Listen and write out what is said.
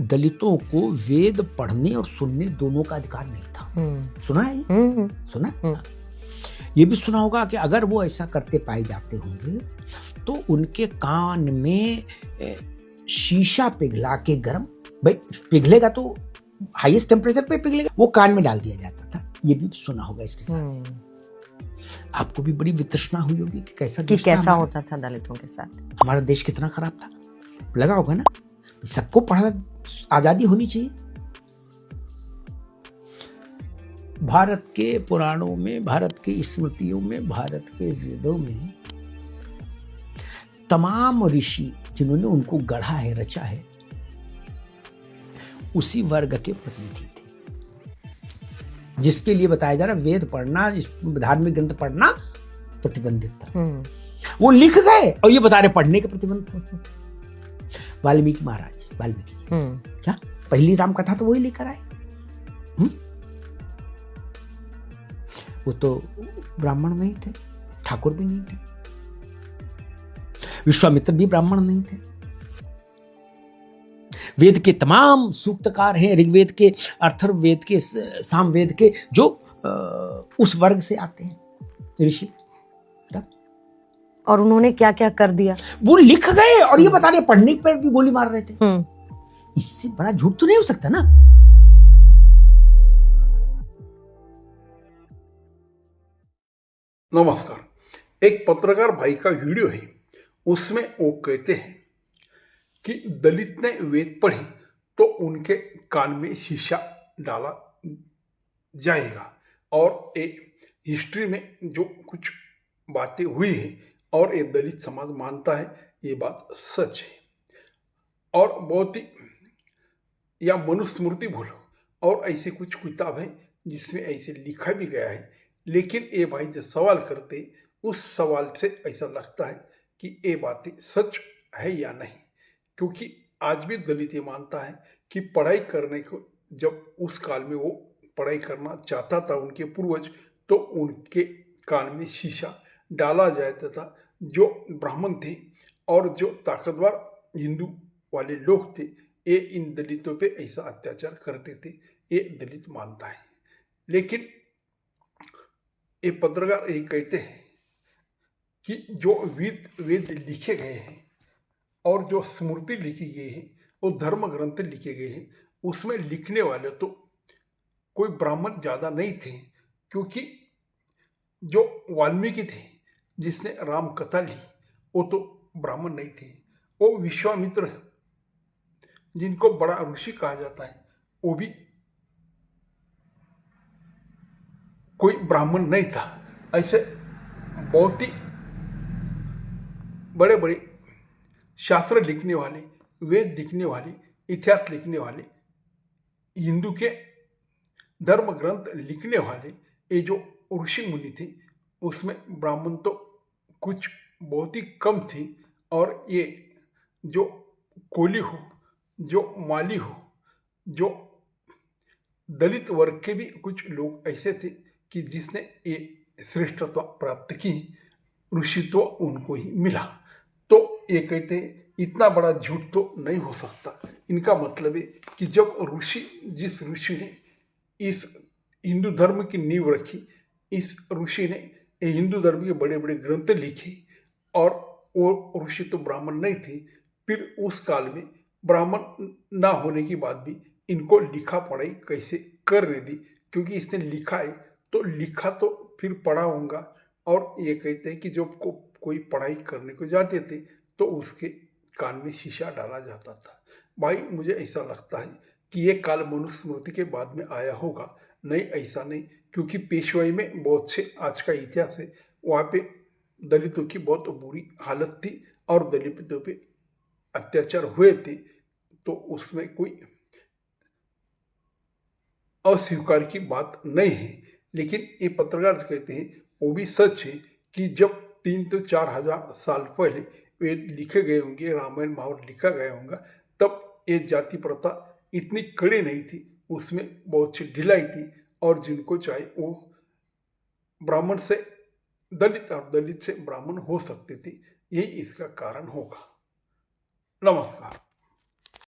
दलितों को वेद पढ़ने और सुनने दोनों का अधिकार नहीं था। सुना है ये? सुना? ये भी सुना होगा कि अगर वो ऐसा करते पाए जाते होंगे तो उनके कान में शीशा पिघला के गर्म, भाई पिघलेगा तो हाईएस्ट टेम्परेचर पे पिघलेगा, वो कान में डाल दिया जाता था। ये भी सुना होगा इसके साथ। आपको भी बड़ी वितृष्णा हुई होगी कि कैसा होता था दलितों के साथ, हमारा देश कितना खराब था, लगा होगा ना। सबको पढ़ना, आजादी होनी चाहिए। भारत के पुराणों में, भारत की स्मृतियों में, भारत के वेदों में तमाम ऋषि जिन्होंने उनको गढ़ा है, रचा है, उसी वर्ग के प्रतिनिधि थे जिसके लिए बताया जा रहा वेद पढ़ना, धार्मिक ग्रंथ पढ़ना प्रतिबंधित था। वो लिख गए और ये बता रहे पढ़ने के प्रतिबंध। वाल्मीकि महाराज, वाल्मीकि जी क्या पहली राम कथा तो वही लेकर आए। वो तो ब्राह्मण नहीं थे, ठाकुर भी नहीं थे, विश्वामित्र भी ब्राह्मण नहीं थे। वेद के तमाम सूक्तकार हैं, ऋग्वेद के, अथर्ववेद के, सामवेद के, जो उस वर्ग से आते हैं ऋषि। और उन्होंने क्या क्या कर दिया, वो लिख गए और ये बता रहे पढ़ने पर भी गोली मार रहे थे। इससे बड़ा झूठ तो नहीं हो सकता ना। नमस्कार, एक पत्रकार भाई का वीडियो है, उसमें वो कहते हैं कि दलित ने वेद पढ़ी तो उनके कान में शीशा डाला जाएगा। और ये हिस्ट्री में जो कुछ बातें हुई है और ये दलित समाज मानता है, ये बात सच है। और बहुत ही, या मनुस्मृति बोलो, और ऐसे कुछ किताब है जिसमें ऐसे लिखा भी गया है। लेकिन ये भाई जो सवाल करते, उस सवाल से ऐसा लगता है कि ये बातें सच है या नहीं। क्योंकि आज भी दलित ये मानता है कि पढ़ाई करने को, जब उस काल में वो पढ़ाई करना चाहता था उनके पूर्वज, तो उनके कान में शीशा डाला जाता था। जो ब्राह्मण थे और जो ताकतवर हिंदू वाले लोग थे, ये इन दलितों पे ऐसा अत्याचार करते थे, ये दलित मानता है। लेकिन ये पत्रकार ये कहते हैं कि जो वेद लिखे गए हैं और जो स्मृति लिखी गई है, वो धर्म ग्रंथ लिखे गए हैं, उसमें लिखने वाले तो कोई ब्राह्मण ज़्यादा नहीं थे। क्योंकि जो वाल्मीकि थे जिसने राम कथा ली, वो तो ब्राह्मण नहीं थे। वो विश्वामित्र जिनको बड़ा ऋषि कहा जाता है, वो भी कोई ब्राह्मण नहीं था। ऐसे बहुत ही बड़े बड़े शास्त्र लिखने वाले, वेद लिखने वाले, इतिहास लिखने वाले, हिंदू के धर्म ग्रंथ लिखने वाले, ये जो ऋषि मुनि थे, उसमें ब्राह्मण तो कुछ बहुत ही कम थे। और ये जो कोली हो, जो माली हो, जो दलित वर्ग के भी कुछ लोग ऐसे थे कि जिसने ये श्रेष्ठत्व प्राप्त की, ऋषित्व उनको ही मिला। तो ये कहते हैं इतना बड़ा झूठ तो नहीं हो सकता। इनका मतलब है कि जब जिस ऋषि ने इस हिंदू धर्म की नींव रखी, इस ऋषि ने हिंदू धर्म के बड़े बड़े ग्रंथ लिखे, और वो ऋषि तो ब्राह्मण नहीं थे। फिर उस काल में ब्राह्मण ना होने की बात भी इनको लिखा पढ़ाई कैसे करने दी, क्योंकि इसने लिखा है तो लिखा तो फिर पढ़ा होगा। और ये कहते हैं कि जब कोई पढ़ाई करने को जाते थे तो उसके कान में शीशा डाला जाता था। भाई मुझे ऐसा लगता है कि ये काल मनुस्मृति के बाद में आया होगा। नहीं, ऐसा नहीं, क्योंकि पेशवाई में बहुत से आज का इतिहास है, वहाँ पे दलितों की बहुत बुरी हालत थी और दलितों पे अत्याचार हुए थे। तो उसमें कोई अस्वीकार की बात नहीं है। लेकिन ये पत्रकार कहते हैं वो भी सच है कि जब 3 तो 4 हजार साल पहले वेद लिखे गए होंगे, रामायण महाभारत लिखा गया होगा, तब ये जाति प्रथा इतनी कड़ी नहीं थी, उसमें बहुत सी ढिलाई थी। और जिनको चाहे वो ब्राह्मण से दलित और दलित से ब्राह्मण हो सकते थे। यही इसका कारण होगा। नमस्कार।